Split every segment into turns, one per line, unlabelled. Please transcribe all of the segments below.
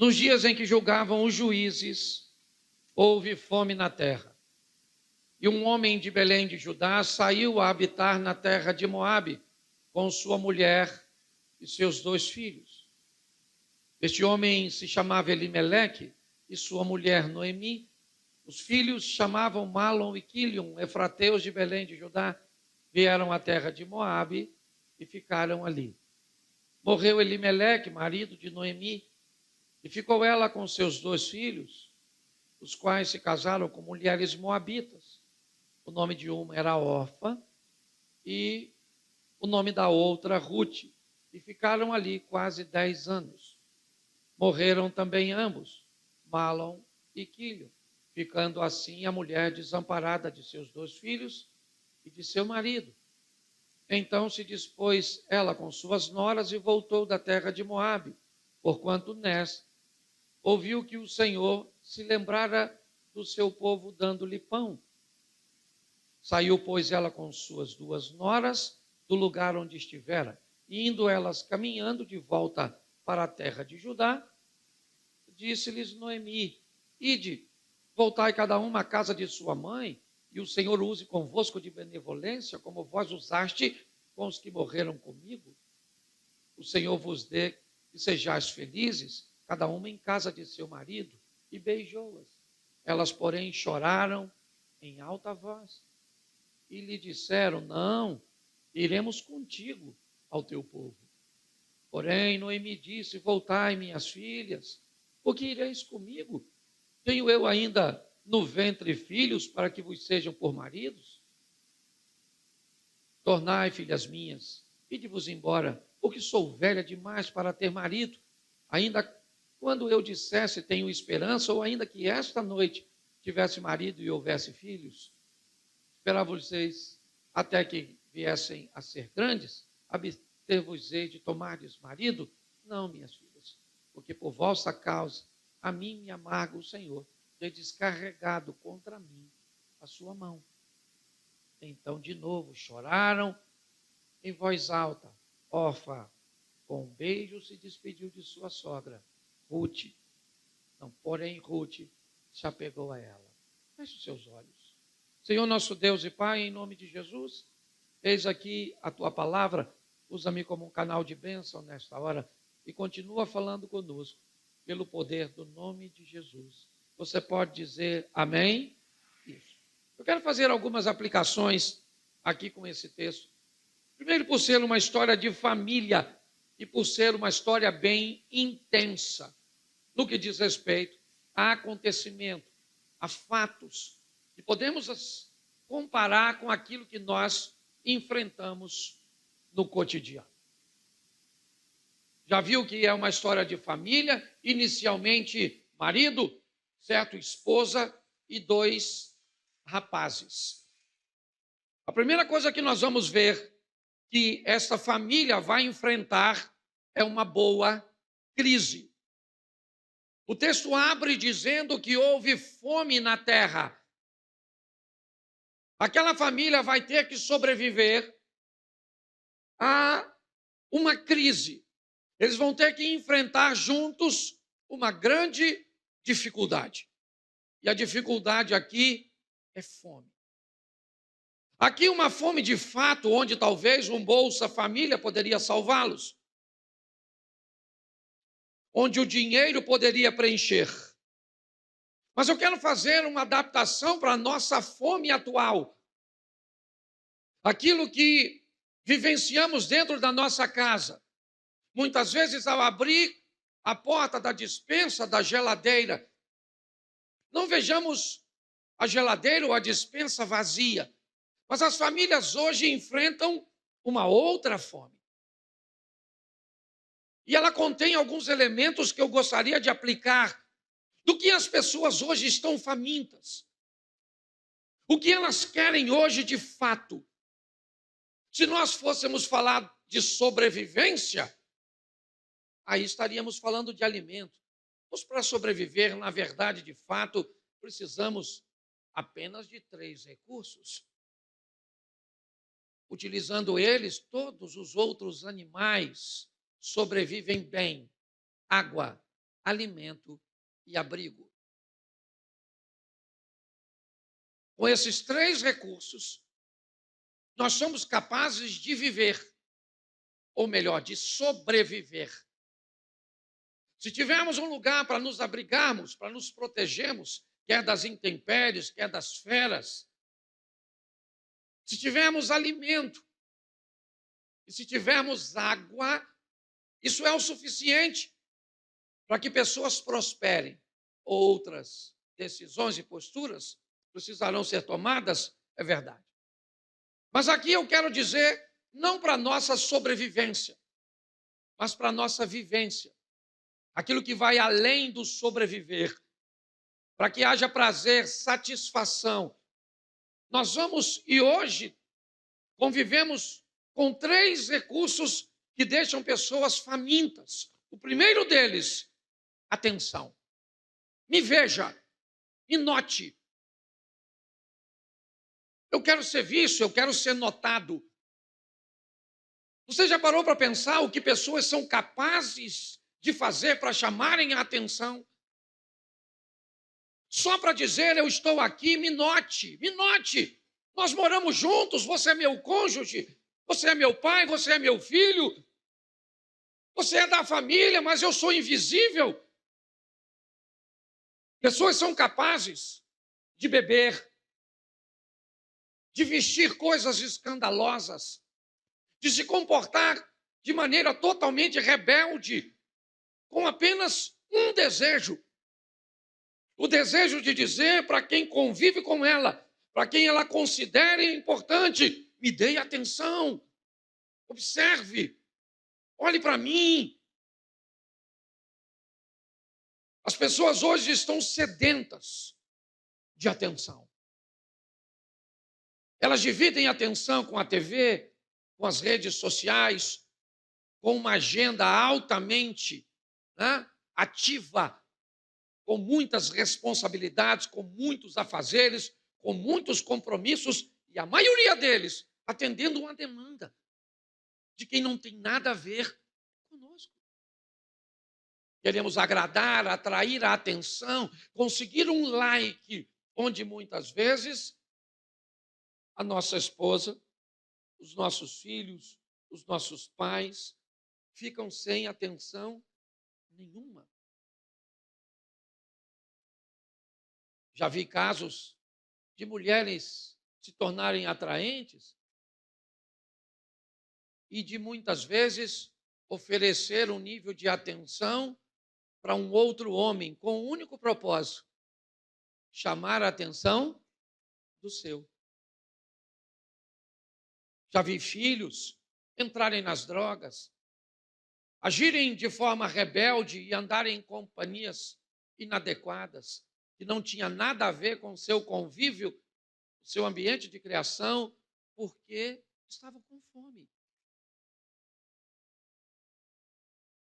Nos dias em que julgavam os juízes, houve fome na terra. E um homem de Belém de Judá saiu a habitar na terra de Moabe, com sua mulher e seus 2 filhos. Este homem se chamava Elimeleque e sua mulher Noemi. Os filhos chamavam Malom e Quilion, efrateus de Belém de Judá, vieram à terra de Moabe e ficaram ali. Morreu Elimeleque, marido de Noemi, e ficou ela com seus 2 filhos, os quais se casaram com mulheres moabitas. O nome de uma era Orfa e o nome da outra Rute, e ficaram ali quase 10 anos. Morreram também ambos, Malom e Quilion, ficando assim a mulher desamparada de seus 2 filhos e de seu marido. Então se dispôs ela com suas noras e voltou da terra de Moabe, porquanto Nes ouviu que o Senhor se lembrara do seu povo dando-lhe pão. Saiu, pois, ela com suas 2 noras do lugar onde estivera, e indo elas caminhando de volta para a terra de Judá, disse-lhes Noemi: Ide, voltai cada uma à casa de sua mãe, e o Senhor use convosco de benevolência, como vós usaste com os que morreram comigo. O Senhor vos dê que sejais felizes, cada uma em casa de seu marido, e beijou-as. Elas, porém, choraram em alta voz, e lhe disseram: Não, iremos contigo ao teu povo. Porém, Noemi disse: Voltai, minhas filhas, porque ireis comigo? Tenho eu ainda no ventre filhos para que vos sejam por maridos? Tornai, filhas minhas, ide-vos embora, porque sou velha demais para ter marido. Ainda quando eu dissesse tenho esperança, ou ainda que esta noite tivesse marido e houvesse filhos, esperar-vos-eis até que viessem a ser grandes, abster-vos-eis de tomardes marido? Não, minhas filhas, porque por vossa causa a mim me amarga o Senhor, ter descarregado contra mim a sua mão. Então de novo choraram em voz alta. Orfa, com um beijo, se despediu de sua sogra, Rute. Porém, Rute se apegou a ela. Feche os seus olhos. Senhor nosso Deus e Pai, em nome de Jesus, eis aqui a tua palavra, usa-me como um canal de bênção nesta hora e continua falando conosco, pelo poder do nome de Jesus. Você pode dizer amém? Isso. Eu quero fazer algumas aplicações aqui com esse texto. Primeiro, por ser uma história de família e por ser uma história bem intensa, no que diz respeito a acontecimento, a fatos, e podemos comparar com aquilo que nós enfrentamos no cotidiano. Já viu que é uma história de família, inicialmente marido, certo? Esposa e 2 rapazes. A primeira coisa que nós vamos ver que esta família vai enfrentar é uma boa crise. O texto abre dizendo que houve fome na terra. Aquela família vai ter que sobreviver a uma crise. Eles vão ter que enfrentar juntos uma grande dificuldade. E a dificuldade aqui é fome. Aqui uma fome de fato, onde talvez um Bolsa Família poderia salvá-los. Onde o dinheiro poderia preencher. Mas eu quero fazer uma adaptação para a nossa fome atual. Aquilo que vivenciamos dentro da nossa casa. Muitas vezes, ao abrir a porta da despensa, da geladeira, não vejamos a geladeira ou a despensa vazia. Mas as famílias hoje enfrentam uma outra fome. E ela contém alguns elementos que eu gostaria de aplicar do que as pessoas hoje estão famintas. O que elas querem hoje de fato. Se nós fôssemos falar de sobrevivência, aí estaríamos falando de alimento. Mas para sobreviver, na verdade, de fato, precisamos apenas de 3 recursos. Utilizando eles, todos os outros animais sobrevivem bem. Água, alimento e abrigo. Com esses 3 recursos, nós somos capazes de viver, ou melhor, de sobreviver. Se tivermos um lugar para nos abrigarmos, para nos protegermos, quer das intempéries, quer das feras, se tivermos alimento e se tivermos água, isso é o suficiente para que pessoas prosperem. Outras decisões e posturas precisarão ser tomadas, é verdade. Mas aqui eu quero dizer, não para a nossa sobrevivência, mas para a nossa vivência. Aquilo que vai além do sobreviver, para que haja prazer, satisfação. Nós vamos, e hoje, convivemos com 3 recursos que deixam pessoas famintas. O primeiro deles, atenção. Me veja, me note. Eu quero ser visto, eu quero ser notado. Você já parou para pensar o que pessoas são capazes de fazer para chamarem a atenção? Só para dizer, eu estou aqui, me note, me note. Nós moramos juntos, você é meu cônjuge, você é meu pai, você é meu filho, você é da família, mas eu sou invisível. Pessoas são capazes de beber, de vestir coisas escandalosas, de se comportar de maneira totalmente rebelde, com apenas um desejo. O desejo de dizer para quem convive com ela, para quem ela considere importante, me dê atenção, observe, olhe para mim. As pessoas hoje estão sedentas de atenção. Elas dividem atenção com a TV, com as redes sociais, com uma agenda altamente ativa, com muitas responsabilidades, com muitos afazeres, com muitos compromissos, e a maioria deles atendendo uma demanda de quem não tem nada a ver conosco. Queremos agradar, atrair a atenção, conseguir um like, onde muitas vezes a nossa esposa, os nossos filhos, os nossos pais ficam sem atenção nenhuma. Já vi casos de mulheres se tornarem atraentes e de muitas vezes oferecer um nível de atenção para um outro homem com o único propósito: chamar a atenção do seu. Já vi filhos entrarem nas drogas, agirem de forma rebelde e andarem em companhias inadequadas, que não tinha nada a ver com o seu convívio, o seu ambiente de criação, porque estavam com fome.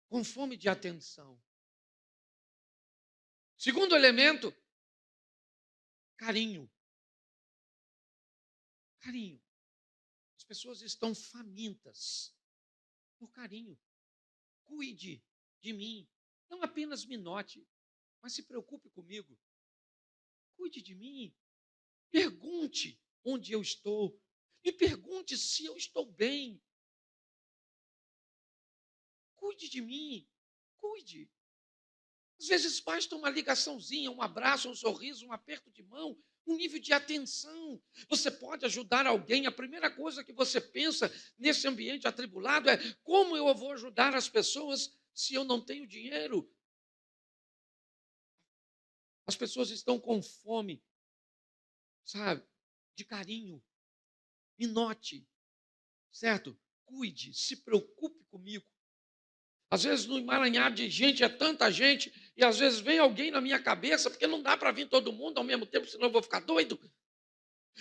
Com fome de atenção. Segundo elemento, carinho. Carinho. As pessoas estão famintas por carinho. Cuide de mim. Não apenas me note, mas se preocupe comigo. Cuide de mim. Pergunte onde eu estou. Me pergunte se eu estou bem. Cuide de mim. Cuide. Às vezes basta uma ligaçãozinha, um abraço, um sorriso, um aperto de mão, um nível de atenção. Você pode ajudar alguém. A primeira coisa que você pensa nesse ambiente atribulado é: como eu vou ajudar as pessoas se eu não tenho dinheiro? As pessoas estão com fome, sabe, de carinho. Me note, certo? Cuide, se preocupe comigo. Às vezes no emaranhado de gente, é tanta gente, e às vezes vem alguém na minha cabeça, porque não dá para vir todo mundo ao mesmo tempo, senão eu vou ficar doido.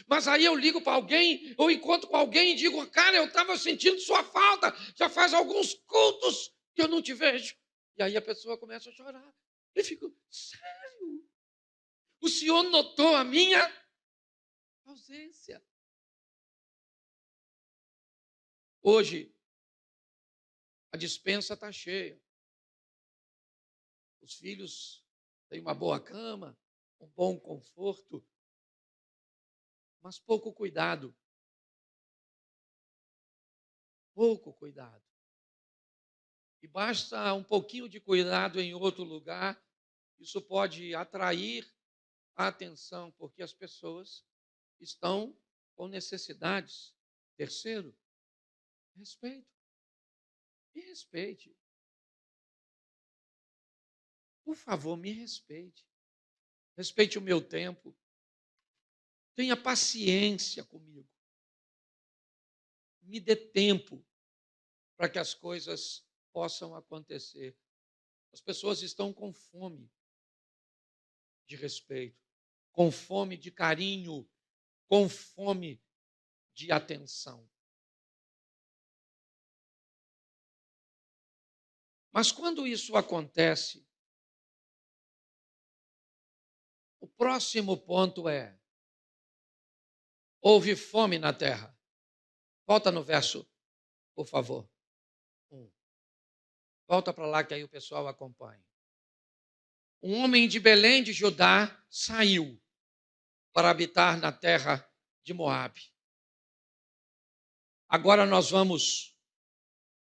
Mas aí eu ligo para alguém, ou encontro com alguém e digo: cara, eu estava sentindo sua falta, já faz alguns cultos que eu não te vejo. E aí a pessoa começa a chorar. Eu fico: sério? O senhor notou a minha ausência? Hoje, a despensa está cheia. os filhos têm uma boa cama, um bom conforto, mas pouco cuidado. Pouco cuidado. E basta um pouquinho de cuidado em outro lugar, isso pode atrair a atenção, porque as pessoas estão com necessidades. Terceiro, respeito. Me respeite. Por favor, me respeite. Respeite o meu tempo. Tenha paciência comigo. Me dê tempo para que as coisas possam acontecer. As pessoas estão com fome de respeito, com fome de carinho, com fome de atenção. Mas quando isso acontece, o próximo ponto é: houve fome na terra. Volta no verso, por favor. 1. Volta para lá que aí o pessoal acompanha. Um homem de Belém de Judá saiu para habitar na terra de Moabe. Agora nós vamos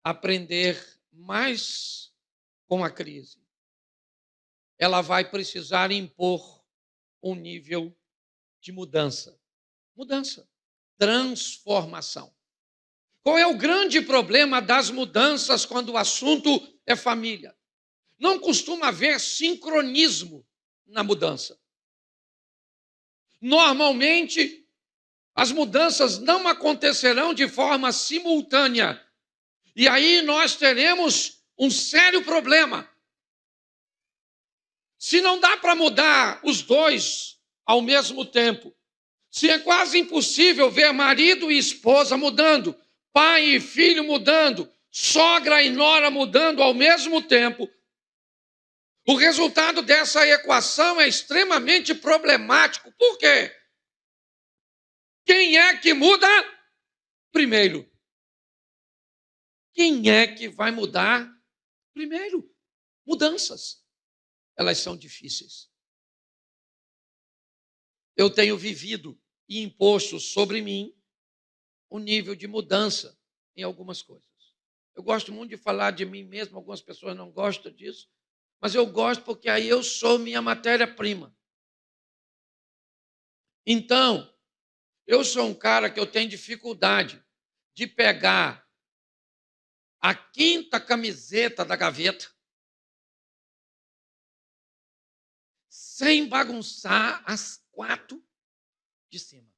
aprender mais com a crise. Ela vai precisar impor um nível de mudança. Mudança, transformação. Qual é o grande problema das mudanças quando o assunto é família? Não costuma haver sincronismo na mudança. Normalmente, as mudanças não acontecerão de forma simultânea. E aí nós teremos um sério problema. Se não dá para mudar os dois ao mesmo tempo, se é quase impossível ver marido e esposa mudando, pai e filho mudando, sogra e nora mudando ao mesmo tempo, o resultado dessa equação é extremamente problemático. Por quê? Quem é que muda primeiro? Quem é que vai mudar primeiro? Mudanças. Elas são difíceis. Eu tenho vivido e imposto sobre mim um nível de mudança em algumas coisas. Eu gosto muito de falar de mim mesmo, algumas pessoas não gostam disso, mas eu gosto porque aí eu sou minha matéria-prima. Então, eu sou um cara que eu tenho dificuldade de pegar a quinta camiseta da gaveta sem bagunçar as 4 de cima.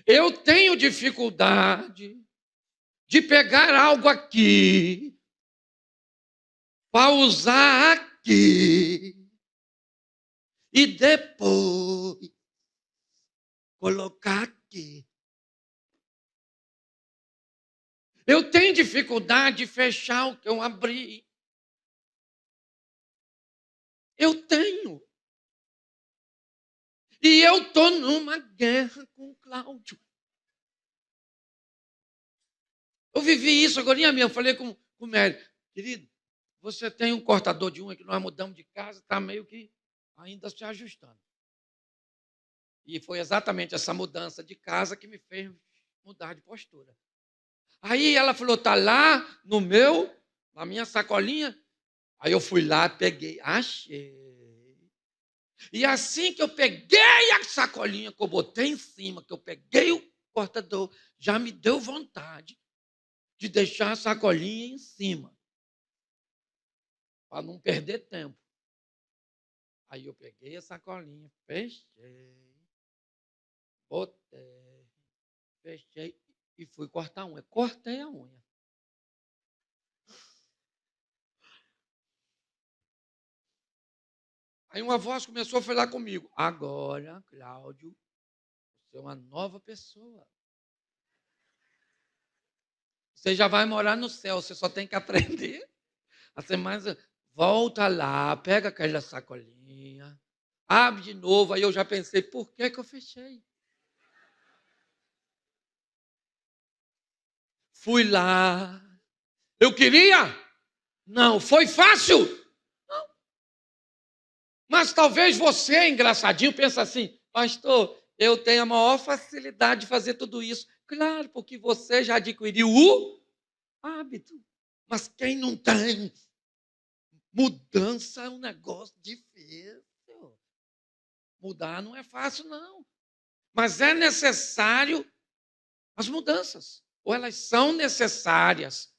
Eu tenho dificuldade de pegar algo aqui para usar aqui e depois colocar aqui. Eu tenho dificuldade de fechar o que eu abri. Eu tenho. E eu estou numa guerra com o Cláudio. Eu vivi isso agora, eu falei com o Mério, querido, você tem um cortador de unha que nós mudamos de casa, está meio que ainda se ajustando. E foi exatamente essa mudança de casa que me fez mudar de postura. Aí ela falou, está lá na minha sacolinha. Aí eu fui lá, peguei, achei. E assim que eu peguei a sacolinha, que eu botei em cima, que eu peguei o cortador, já me deu vontade de deixar a sacolinha em cima, para não perder tempo. Aí eu peguei a sacolinha, fechei, botei, fechei e fui cortar a unha. Cortei a unha. Aí uma voz começou a falar comigo. Agora, Cláudio, você é uma nova pessoa. Você já vai morar no céu, você só tem que aprender a ser mais... Volta lá, pega aquela sacolinha, abre de novo. Aí eu já pensei, por que eu fechei? Fui lá. Eu queria Não. Foi fácil? Não. Mas talvez você, engraçadinho, pensa assim, pastor, eu tenho a maior facilidade de fazer tudo isso. Claro, porque você já adquiriu o hábito. Mas quem não tem? Mudança é um negócio difícil. Mudar não é fácil, não. Mas é necessário as mudanças. Ou elas são necessárias.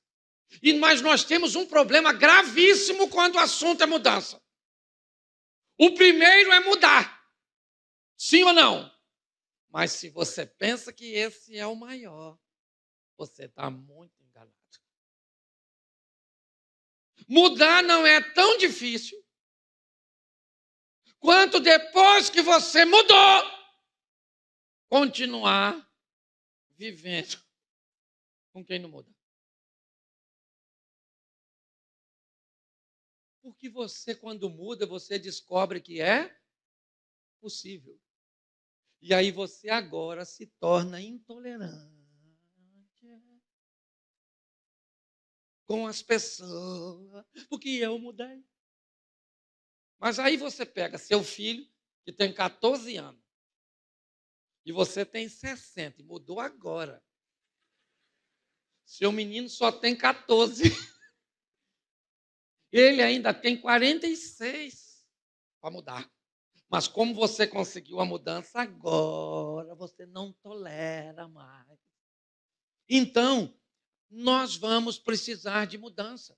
Mas nós temos um problema gravíssimo quando o assunto é mudança. O primeiro é mudar. Sim ou não? Mas se você pensa que esse é o maior, você está muito enganado. Mudar não é tão difícil quanto depois que você mudou, continuar vivendo com quem não muda. Porque você, quando muda, você descobre que é possível. E aí você agora se torna intolerante com as pessoas, porque eu mudei. Mas aí você pega seu filho, que tem 14 anos, e você tem 60, e mudou agora. Seu menino só tem 14. Ele ainda tem 46 para mudar. Mas como você conseguiu a mudança agora, você não tolera mais. Então, nós vamos precisar de mudança.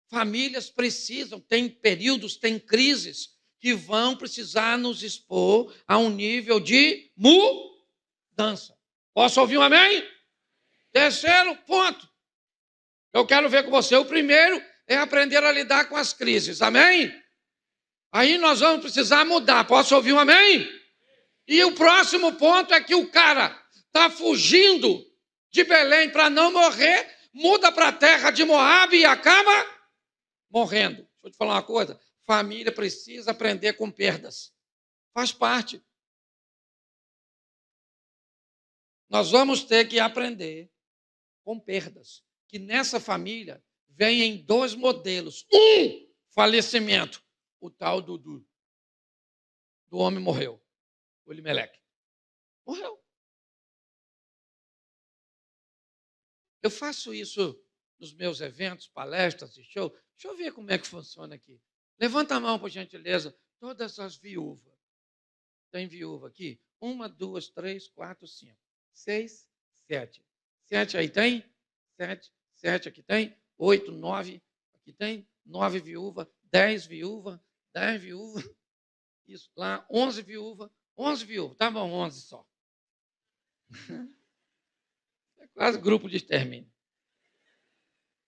Famílias precisam, tem períodos, tem crises que vão precisar nos expor a um nível de mudança. Posso ouvir um amém? Terceiro ponto. Eu quero ver com você. O primeiro é aprender a lidar com as crises. Amém? Aí nós vamos precisar mudar. Posso ouvir um amém? E o próximo ponto é que o cara está fugindo de Belém para não morrer, muda para a terra de Moabe e acaba morrendo. Deixa eu te falar uma coisa. Família precisa aprender com perdas. Faz parte. Nós vamos ter que aprender com perdas. Que nessa família vem em dois modelos. Um, falecimento. O tal do homem morreu. O Elimeleque. Morreu. Eu faço isso nos meus eventos, palestras e shows. Deixa eu ver como é que funciona aqui. Levanta a mão, por gentileza. Todas as viúvas. Tem viúva aqui? 1, 2, 3, 4, 5, 6, 7. 7 aí tem? 7. 7 aqui tem? 8, 9. Aqui tem? 9 viúvas. 10 viúvas. 10 viúvas. Isso lá. 11 viúvas. 11 viúvas. Tá bom, 11 só. É quase grupo de extermínio.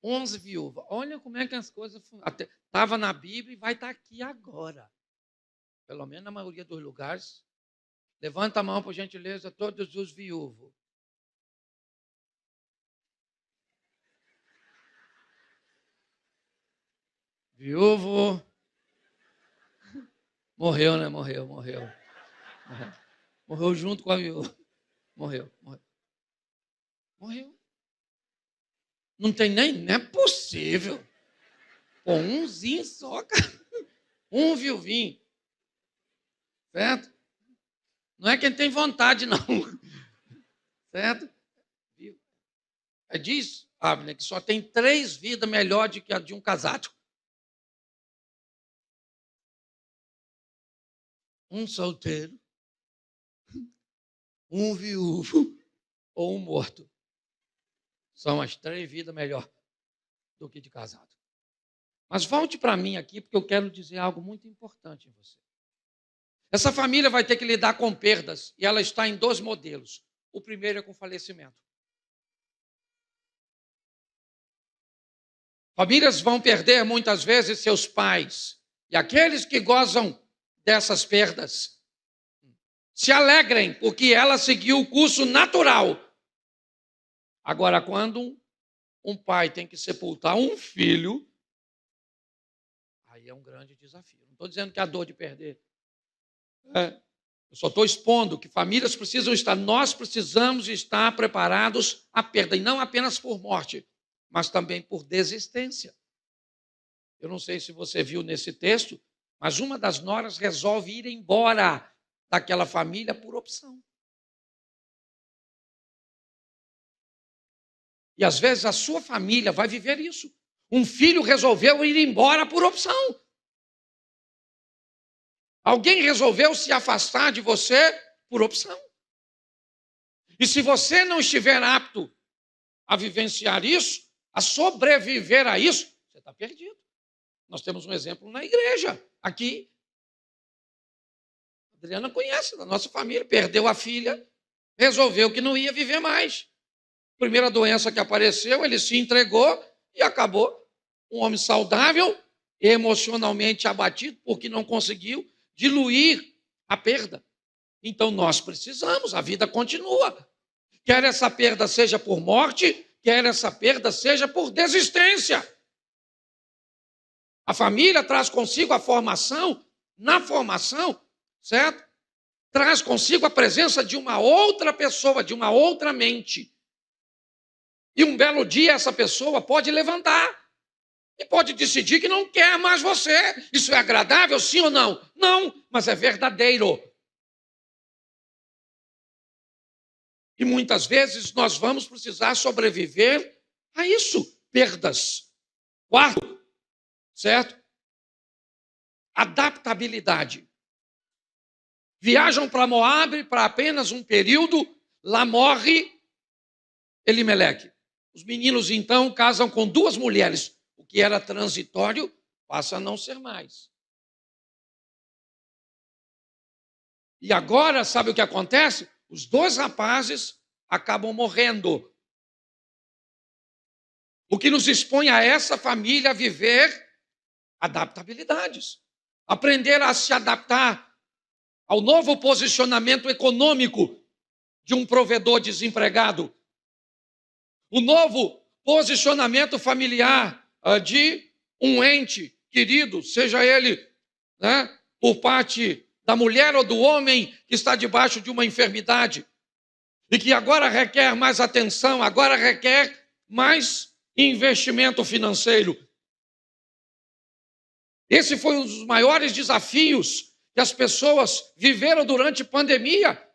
11 viúvas. Olha como é que as coisas funcionam. Estava na Bíblia e vai estar aqui agora. Pelo menos na maioria dos lugares. Levanta a mão, por gentileza, todos os viúvos. Viúvo. Morreu, né? Morreu. Morreu junto com a viúva. Morreu. Não tem nem, não é possível. Com umzinho só, cara. Um viuvinho. Certo? Não é quem tem vontade, não. Certo? É disso, Abner, que só tem 3 vidas melhor do que a de um casado. Um solteiro, um viúvo ou um morto. São as 3 vidas melhor do que de casado. Mas volte para mim aqui, porque eu quero dizer algo muito importante em você. Essa família vai ter que lidar com perdas, e ela está em 2 modelos. O primeiro é com falecimento. Famílias vão perder muitas vezes seus pais. E aqueles que gozam dessas perdas se alegrem, porque ela seguiu o curso natural. Agora, quando um pai tem que sepultar um filho, aí é um grande desafio. Não estou dizendo que é a dor de perder. Eu só estou expondo que famílias precisam estar, nós precisamos estar preparados à perda, e não apenas por morte, mas também por desistência. Eu não sei se você viu nesse texto, mas uma das noras resolve ir embora daquela família por opção. E às vezes a sua família vai viver isso. Um filho resolveu ir embora por opção. Alguém resolveu se afastar de você por opção. E se você não estiver apto a vivenciar isso, a sobreviver a isso, você está perdido. Nós temos um exemplo na igreja. Aqui, a Adriana conhece, da nossa família, perdeu a filha, resolveu que não ia viver mais. Primeira doença que apareceu, ele se entregou e acabou. Um homem saudável, emocionalmente abatido, porque não conseguiu diluir a perda. Então nós precisamos, a vida continua. Quer essa perda seja por morte, quer essa perda seja por desistência. A família traz consigo a formação, na formação, certo? Traz consigo a presença de uma outra pessoa, de uma outra mente. E um belo dia essa pessoa pode levantar e pode decidir que não quer mais você. Isso é agradável, sim ou não? Não, mas é verdadeiro. E muitas vezes nós vamos precisar sobreviver a isso. Perdas. Quarto, certo? Adaptabilidade. Viajam para Moabe para apenas um período, lá morre Elimeleque. Os meninos, então, casam com duas mulheres. O que era transitório passa a não ser mais. E agora, sabe o que acontece? Os dois rapazes acabam morrendo. O que nos expõe a essa família a viver adaptabilidades. Aprender a se adaptar ao novo posicionamento econômico de um provedor desempregado. O novo posicionamento familiar de um ente querido, seja ele, né, por parte da mulher ou do homem que está debaixo de uma enfermidade e que agora requer mais atenção, agora requer mais investimento financeiro. Esse foi um dos maiores desafios que as pessoas viveram durante a pandemia.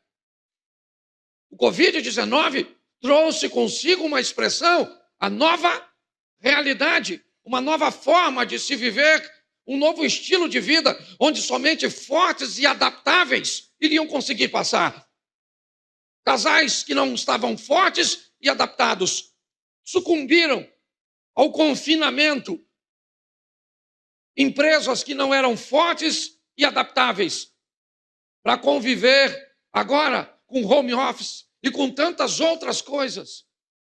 O Covid-19 trouxe consigo uma expressão, a nova realidade, uma nova forma de se viver, um novo estilo de vida, onde somente fortes e adaptáveis iriam conseguir passar. Casais que não estavam fortes e adaptados sucumbiram ao confinamento. Empresas que não eram fortes e adaptáveis para conviver agora com home office e com tantas outras coisas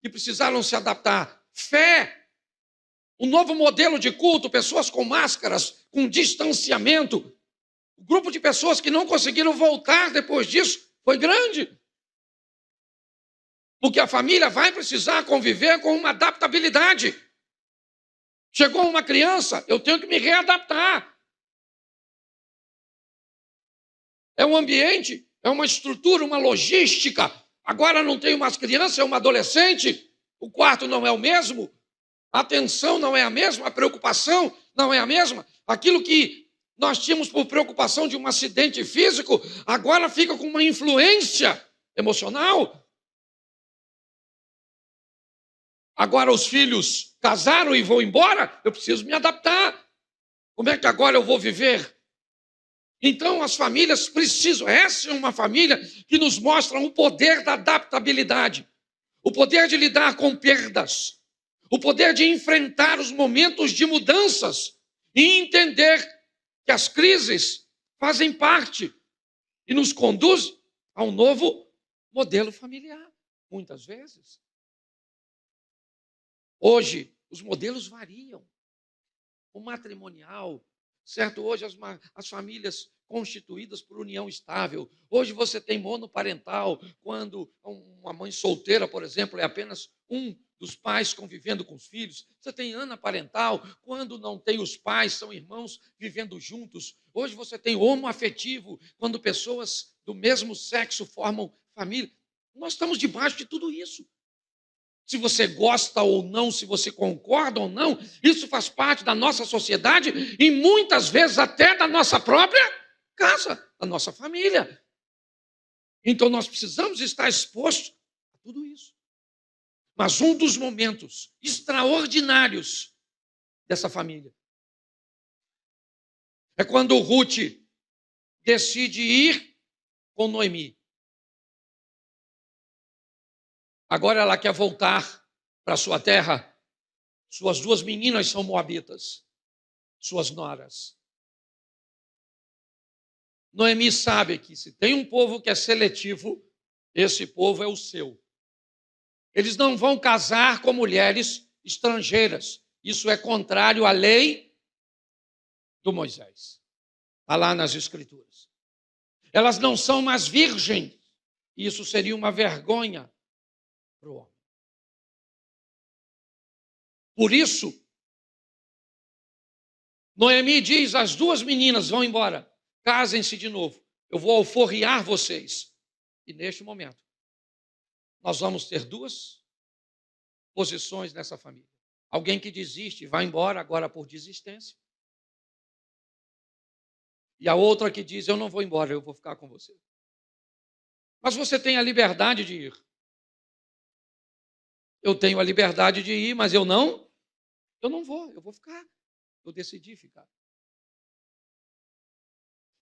que precisaram se adaptar. Fé, um novo modelo de culto, pessoas com máscaras, com distanciamento. O grupo de pessoas que não conseguiram voltar depois disso foi grande. Porque a família vai precisar conviver com uma adaptabilidade. Chegou uma criança, eu tenho que me readaptar. É um ambiente, é uma estrutura, uma logística. Agora não tenho mais criança, é uma adolescente. O quarto não é o mesmo. A atenção não é a mesma, a preocupação não é a mesma. Aquilo que nós tínhamos por preocupação de um acidente físico, agora fica com uma influência emocional. Agora os filhos casaram e vão embora, eu preciso me adaptar. Como é que agora eu vou viver? Então as famílias precisam, essa é uma família que nos mostra o poder da adaptabilidade, o poder de lidar com perdas, o poder de enfrentar os momentos de mudanças e entender que as crises fazem parte e nos conduzem a um novo modelo familiar, muitas vezes. Hoje, os modelos variam. O matrimonial, certo? Hoje, as famílias constituídas por união estável. Hoje você tem monoparental, quando uma mãe solteira, por exemplo, é apenas um dos pais convivendo com os filhos. Você tem anaparental, quando não tem os pais, são irmãos vivendo juntos. Hoje você tem homoafetivo, quando pessoas do mesmo sexo formam família. Nós estamos debaixo de tudo isso. Se você gosta ou não, se você concorda ou não, isso faz parte da nossa sociedade e muitas vezes até da nossa própria casa, da nossa família. Então nós precisamos estar expostos a tudo isso. Mas um dos momentos extraordinários dessa família é quando Ruth decide ir com Noemi. Agora ela quer voltar para sua terra. Suas duas meninas são moabitas, suas noras. Noemi sabe que se tem um povo que é seletivo, esse povo é o seu. Eles não vão casar com mulheres estrangeiras. Isso é contrário à lei do Moisés. Está lá nas Escrituras. Elas não são mais virgens. Isso seria uma vergonha para o homem. Por isso, Noemi diz: as duas meninas vão embora, casem-se de novo. Eu vou alforriar vocês. E neste momento, nós vamos ter duas posições nessa família. Alguém que desiste e vai embora agora por desistência. E a outra que diz: eu não vou embora, eu vou ficar com você. Mas você tem a liberdade de ir. Eu tenho a liberdade de ir, mas eu não vou, eu vou ficar. Eu decidi ficar.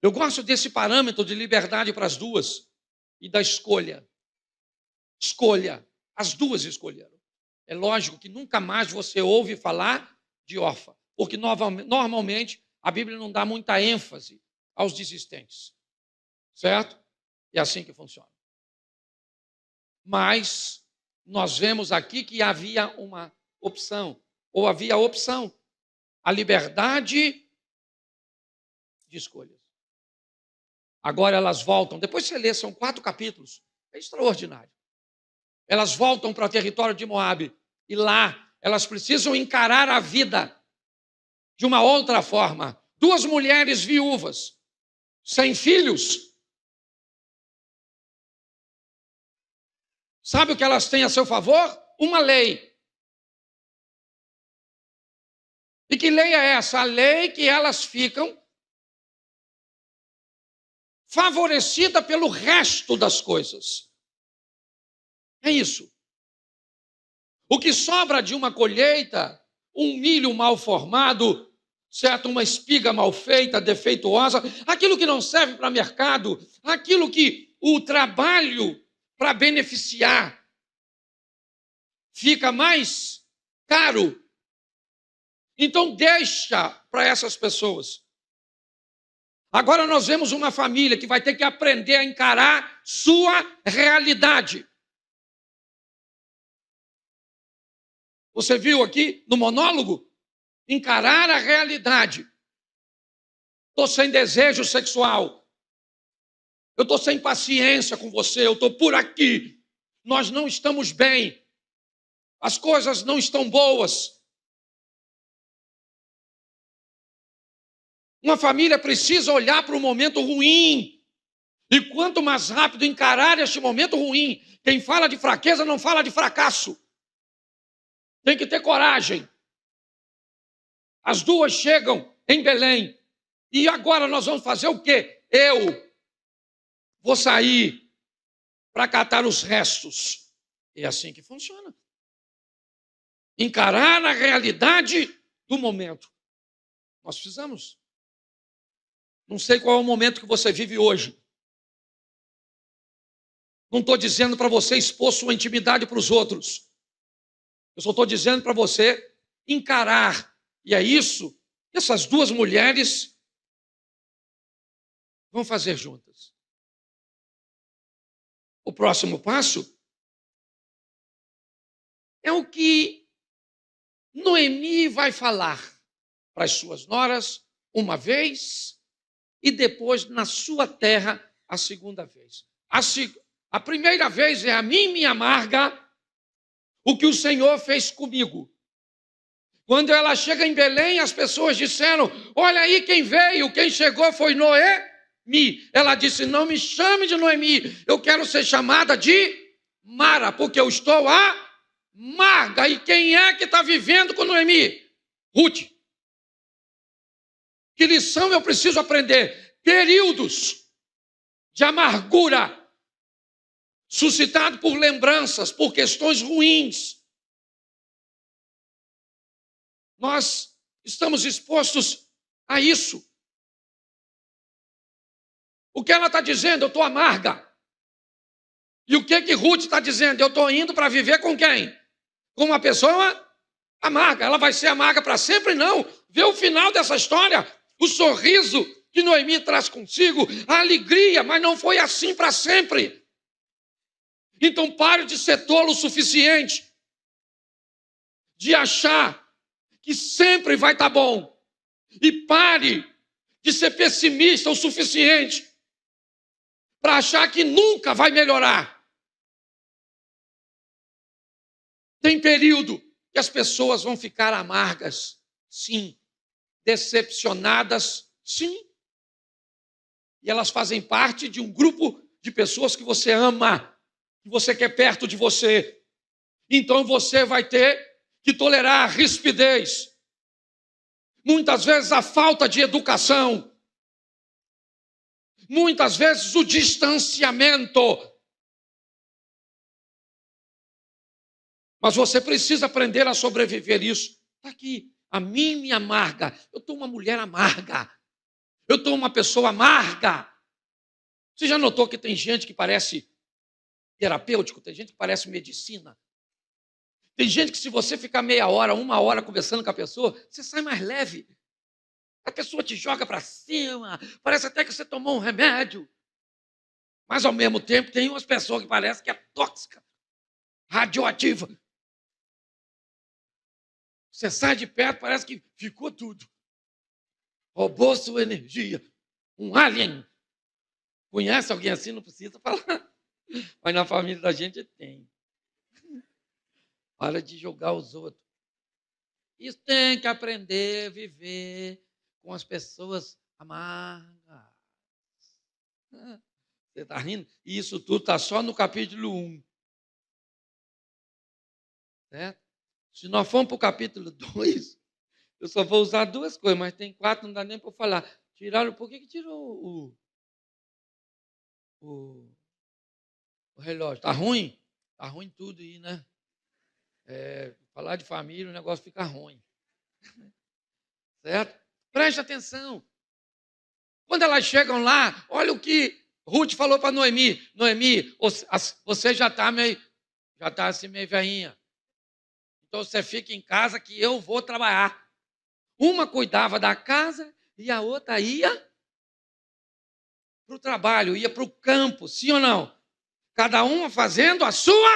Eu gosto desse parâmetro de liberdade para as duas e da escolha. Escolha. As duas escolheram. É lógico que nunca mais você ouve falar de órfã, porque normalmente a Bíblia não dá muita ênfase aos desistentes. Certo? É assim que funciona. Mas nós vemos aqui que havia uma opção, ou havia a opção, a liberdade de escolhas. Agora elas voltam, depois você lê, são 4 capítulos, é extraordinário. Elas voltam para o território de Moabe, e lá elas precisam encarar a vida de uma outra forma. 2 mulheres viúvas, sem filhos. Sabe o que elas têm a seu favor? Uma lei. E que lei é essa? A lei que elas ficam favorecidas pelo resto das coisas. É isso. O que sobra de uma colheita, um milho mal formado, certo? Uma espiga mal feita, defeituosa, aquilo que não serve para mercado, aquilo que o trabalho para beneficiar fica mais caro. Então deixa para essas pessoas. Agora nós vemos uma família que vai ter que aprender a encarar sua realidade. Você viu aqui no monólogo? Encarar a realidade. Estou sem desejo sexual. Eu estou sem paciência com você. Eu estou por aqui. Nós não estamos bem. As coisas não estão boas. Uma família precisa olhar para o momento ruim. E quanto mais rápido encarar este momento ruim, quem fala de fraqueza não fala de fracasso. Tem que ter coragem. As duas chegam em Belém. E agora nós vamos fazer o quê? Eu vou sair para catar os restos. É assim que funciona. Encarar a realidade do momento. Nós precisamos. Não sei qual é o momento que você vive hoje. Não estou dizendo para você expor sua intimidade para os outros. Eu só estou dizendo para você encarar. E é isso que essas 2 mulheres vão fazer juntas. O próximo passo é o que Noemi vai falar para as suas noras uma vez e depois na sua terra a segunda vez. A primeira vez é: a mim me amarga o que o Senhor fez comigo. Quando ela chega em Belém, as pessoas disseram: olha aí quem veio, quem chegou foi Noemi. Ela disse: não me chame de Noemi, eu quero ser chamada de Mara, porque eu estou amarga. E quem é que está vivendo com Noemi? Ruth. Que lição eu preciso aprender? Períodos de amargura suscitado por lembranças, por questões ruins. Nós estamos expostos a isso. O que ela está dizendo? Eu estou amarga. E o que Ruth está dizendo? Eu estou indo para viver com quem? Com uma pessoa amarga. Ela vai ser amarga para sempre? Não. Vê o final dessa história. O sorriso que Noemi traz consigo, a alegria, mas não foi assim para sempre. Então pare de ser tolo o suficiente de achar que sempre vai estar bom. E pare de ser pessimista o suficiente para achar que nunca vai melhorar. Tem período que as pessoas vão ficar amargas, sim. Decepcionadas, sim. E elas fazem parte de um grupo de pessoas que você ama, que você quer perto de você. Então você vai ter que tolerar a rispidez. Muitas vezes a falta de educação. Muitas vezes o distanciamento. Mas você precisa aprender a sobreviver isso. Está aqui, a mim me amarga. Eu estou uma mulher amarga. Eu estou uma pessoa amarga. Você já notou que tem gente que parece terapêutico? Tem gente que parece medicina? Tem gente que se você ficar meia hora, uma hora conversando com a pessoa, você sai mais leve. A pessoa te joga para cima, parece até que você tomou um remédio. Mas, ao mesmo tempo, tem umas pessoas que parecem que é tóxica, radioativa. Você sai de perto, parece que ficou tudo. Roubou sua energia. Um alien. Conhece alguém assim? Não precisa falar. Mas na família da gente tem. Para de julgar os outros. Isso tem que aprender a viver com as pessoas amargas. Você está rindo? E isso tudo está só no capítulo 1. Certo? Se nós formos para o capítulo 2, eu só vou usar 2 coisas, mas tem 4, não dá nem para falar. Tiraram, por que tirou o relógio? Está ruim? Está ruim tudo aí, né? Falar de família, o negócio fica ruim. Certo? Preste atenção. Quando elas chegam lá, olha o que Ruth falou para Noemi. Noemi, você já está assim meio velhinha. Então você fica em casa que eu vou trabalhar. Uma cuidava da casa e a outra ia para o trabalho, ia para o campo, sim ou não? Cada uma fazendo a sua.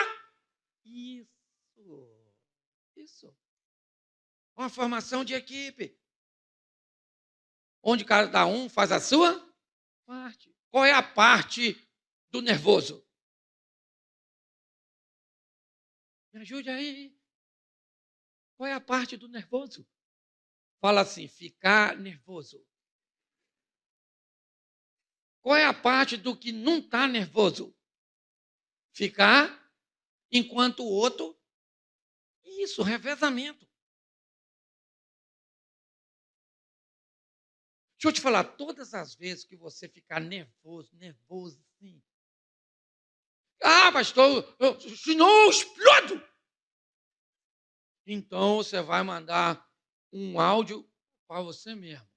Isso. Uma formação de equipe. Onde cada um faz a sua parte. Qual é a parte do nervoso? Me ajude aí. Qual é a parte do nervoso? Fala assim, ficar nervoso. Qual é a parte do que não está nervoso? Ficar enquanto o outro... Isso, revezamento. Deixa eu te falar, todas as vezes que você ficar nervoso assim. Pastor, senão eu explodo. Então você vai mandar um áudio para você mesmo.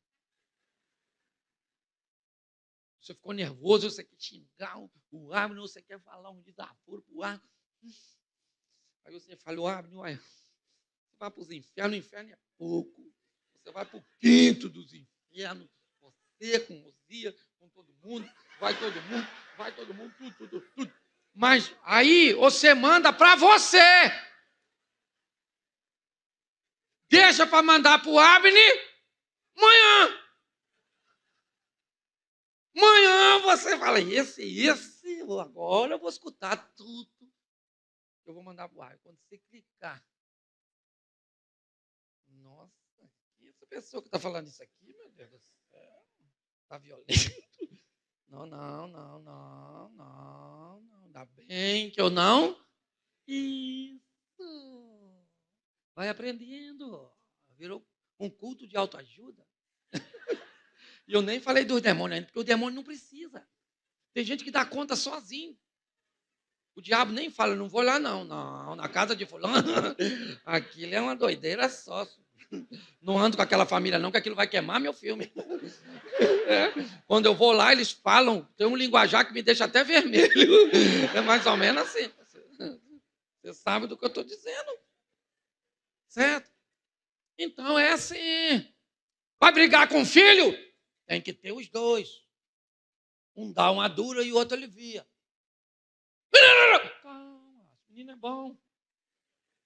Você ficou nervoso, você quer xingar o Abner, você quer falar um desaforo para o Abner. Aí você fala, o Abner, olha, você vai para os infernos, o inferno é pouco. Você vai para o quinto dos infernos, você com Osia, com todo mundo, vai todo mundo, tudo. Mas aí você manda para você. Deixa para mandar para o Abner amanhã. Amanhã você fala, esse, agora eu vou escutar tudo. Eu vou mandar para o Abner. Quando você clicar, nossa, essa pessoa que está falando isso aqui, meu Deus do céu, está violento. Não. Ainda bem que eu não. Isso. Vai aprendendo. Virou um culto de autoajuda. E eu nem falei dos demônios ainda, porque o demônio não precisa. Tem gente que dá conta sozinho. O diabo nem fala, não vou lá não, na casa de fulano. Aquilo é uma doideira só. Não ando com aquela família não, que aquilo vai queimar meu filme. É. Quando eu vou lá, eles falam, tem um linguajar que me deixa até vermelho. É mais ou menos assim. Você sabe do que eu estou dizendo. Certo? Então é assim. Vai brigar com o filho? Tem que ter os dois. Um dá uma dura e o outro alivia. Calma, esse menino é bom.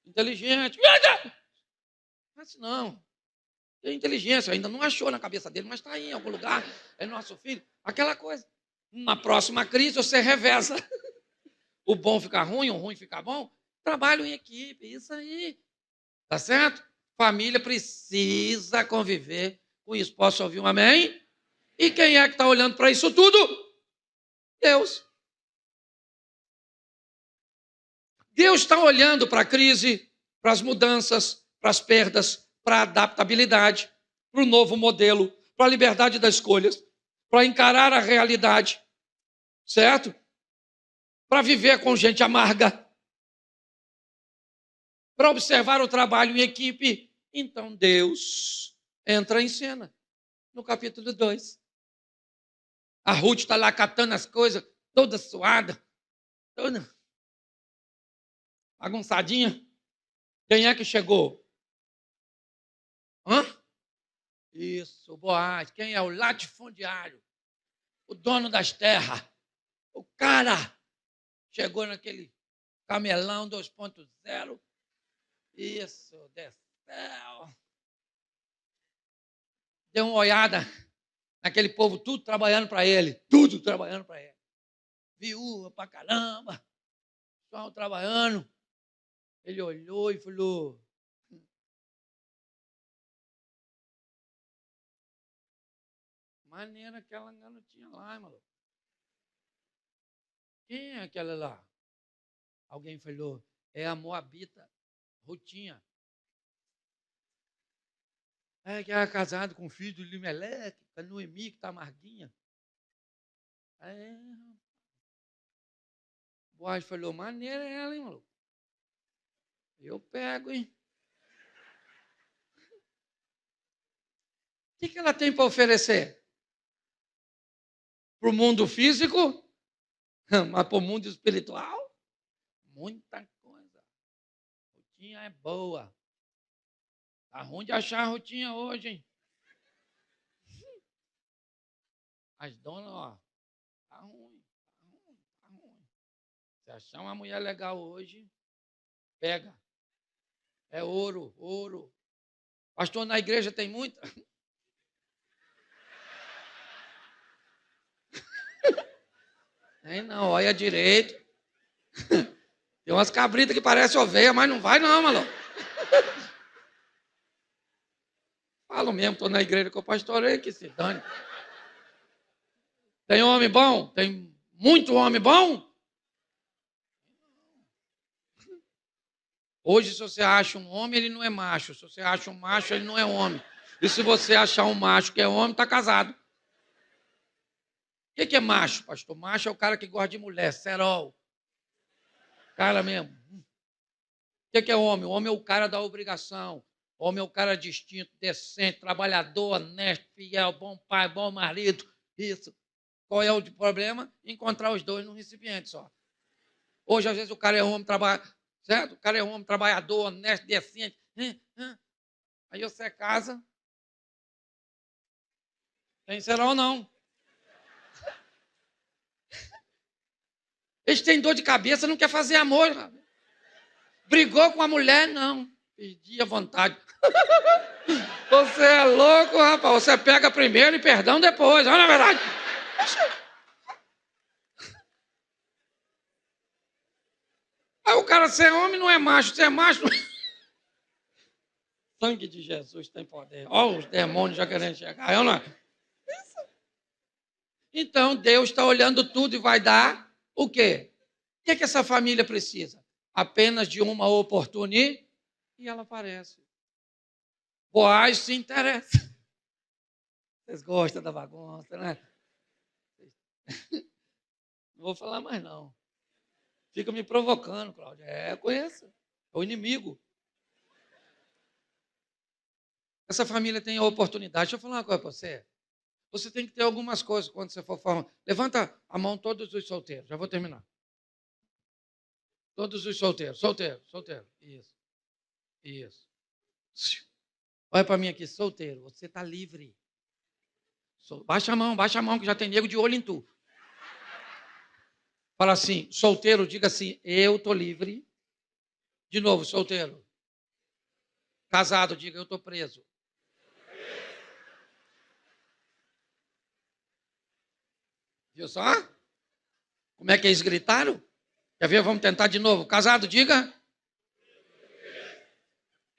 Inteligente. Mas não. Tem inteligência, ainda não achou na cabeça dele, mas está aí em algum lugar. É nosso filho. Aquela coisa. Na próxima crise você reveza. O bom fica ruim, o ruim fica bom. Trabalho em equipe, isso aí. Tá certo? Família precisa conviver com isso. Posso ouvir um amém? E quem é que está olhando para isso tudo? Deus. Deus está olhando para a crise, para as mudanças, para as perdas, para a adaptabilidade, para o novo modelo, para a liberdade das escolhas, para encarar a realidade, certo? Para viver com gente amarga, para observar o trabalho em equipe. Então Deus entra em cena no capítulo 2. A Ruth está lá catando as coisas, toda suada, toda bagunçadinha. Quem é que chegou? Hã? Isso, o Boaz. Quem é? O latifundiário, o dono das terras. O cara chegou naquele camelão 2.0. Isso, desceu. Deu uma olhada naquele povo, tudo trabalhando para ele. Tudo trabalhando para ele. Viúva pra caramba. Só trabalhando. Ele olhou e falou: maneira aquela garotinha lá, maluco. Quem é aquela lá? Alguém falou: é a Moabita, Rutinha. É que era casado com o filho do Limeleque, a Noemi, que está amarguinha. É. Boaz falou: maneira é ela, hein, maluco? Eu pego, hein? O que ela tem para oferecer? Para o mundo físico? Mas para o mundo espiritual? Muita coisa. Rutinha é boa. Tá ruim de achar a Rutinha hoje, hein? As donas, ó, tá ruim, tá ruim, tá ruim. Se achar uma mulher legal hoje, pega. É ouro, ouro. Pastor, na igreja tem muita? Tem não, olha direito. Tem umas cabritas que parecem ovelha, mas não vai não, maluco. Falo mesmo, estou na igreja com o pastor aí, que se dane. Tem homem bom? Tem muito homem bom? Hoje, se você acha um homem, ele não é macho. Se você acha um macho, ele não é homem. E se você achar um macho que é homem, está casado. O que é macho, pastor? Macho é o cara que gosta de mulher, cerol. Cara mesmo. O que é homem? O homem é o cara da obrigação. O homem é o cara distinto, decente, trabalhador, honesto, fiel, bom pai, bom marido. Isso. Qual é o problema? Encontrar os dois num recipiente só. Hoje, às vezes, o cara é homem, certo? O cara é homem, trabalhador, honesto, decente. Aí você casa. Tem cerol não. Eles têm dor de cabeça, não quer fazer amor. Brigou com a mulher, não. Perdi a vontade. Você é louco, rapaz. Você pega primeiro e perdão depois. Olha a verdade. Aí o cara, ser homem não é macho. Ser macho não é... Sangue de Jesus tem poder. Olha os demônios já querendo chegar. Eu não... Então, Deus está olhando tudo e vai dar o quê? O que essa família precisa? apenas de uma oportunidade e ela aparece. Boaz se interessa. Vocês gostam da bagunça, né? Não vou falar mais, não. Fica me provocando, Cláudia. Eu conheço. É o inimigo. Essa família tem a oportunidade. Deixa eu falar uma coisa para você. Você tem que ter algumas coisas quando você for formar. Levanta a mão todos os solteiros. Já vou terminar. Todos os solteiros. Solteiro. Isso. Olha para mim aqui, solteiro. Você está livre. Baixa a mão, que já tem nego de olho em tu. Fala assim, solteiro, diga assim, eu estou livre. De novo, solteiro. Casado, diga, eu estou preso. Viu só? Como é que eles gritaram? Quer ver? Vamos tentar de novo. Casado, diga.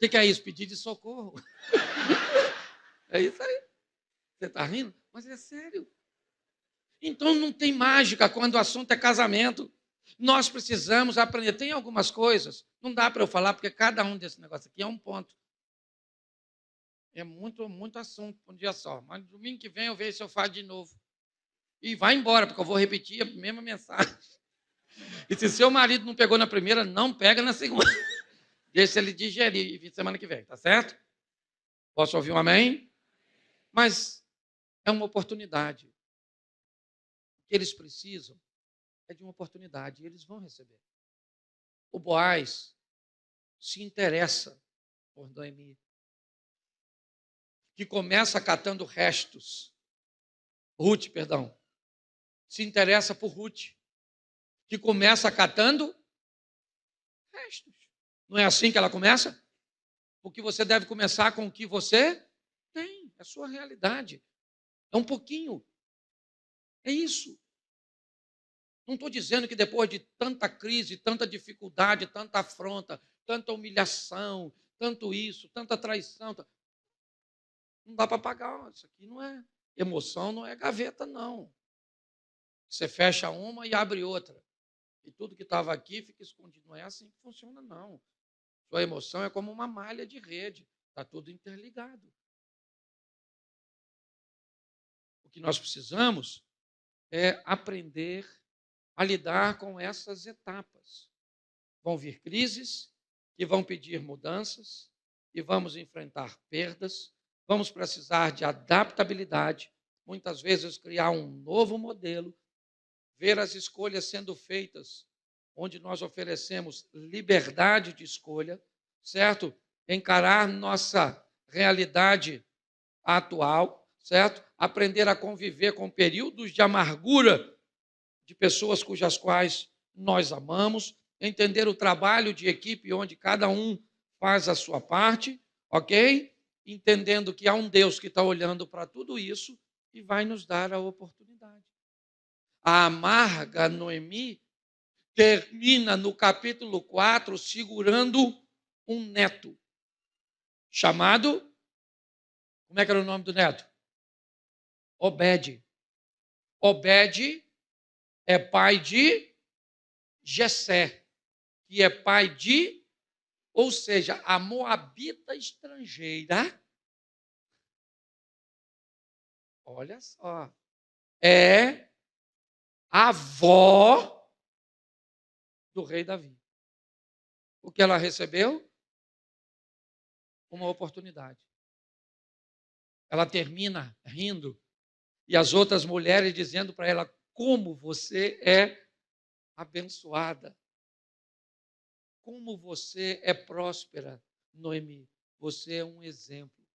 O que é isso? Pedir de socorro. É isso aí. Você está rindo? Mas é sério. Então não tem mágica quando o assunto é casamento. Nós precisamos aprender. Tem algumas coisas, não dá para eu falar, porque cada um desse negócio aqui é um ponto. É muito assunto para um dia só. Mas domingo que vem eu vejo se eu faço de novo. E vai embora, porque eu vou repetir a mesma mensagem. E se seu marido não pegou na primeira, não pega na segunda. Deixa ele digerir semana que vem, tá certo? Posso ouvir um amém? Mas é uma oportunidade. O que eles precisam é de uma oportunidade e eles vão receber. O Boaz se interessa por Noemi, que começa catando restos. Ruth, perdão. Se interessa por Ruth, que começa catando restos. Não é assim que ela começa? Porque você deve começar com o que você tem, é a sua realidade. É um pouquinho. É isso. Não estou dizendo que depois de tanta crise, tanta dificuldade, tanta afronta, tanta humilhação, tanto isso, tanta traição, não dá para pagar. Isso aqui não é emoção, não é gaveta, não. Você fecha uma e abre outra. E tudo que estava aqui fica escondido. Não é assim que funciona, não. Sua emoção é como uma malha de rede. Está tudo interligado. O que nós precisamos é aprender a lidar com essas etapas. Vão vir crises que vão pedir mudanças e vamos enfrentar perdas. Vamos precisar de adaptabilidade, muitas vezes criar um novo modelo, ver as escolhas sendo feitas, onde nós oferecemos liberdade de escolha, certo? Encarar nossa realidade atual, certo? Aprender a conviver com períodos de amargura de pessoas cujas quais nós amamos, entender o trabalho de equipe onde cada um faz a sua parte, ok? Entendendo que há um Deus que está olhando para tudo isso e vai nos dar a oportunidade. A amarga Noemi termina no capítulo 4 segurando um neto chamado, como é que era o nome do neto? Obed. Obed é pai de Jessé, que é pai de, ou seja, a moabita estrangeira, olha só, é a avó do rei Davi. O que ela recebeu? Uma oportunidade. Ela termina rindo e as outras mulheres dizendo para ela como você é abençoada. Como você é próspera, Noemi. Você é um exemplo.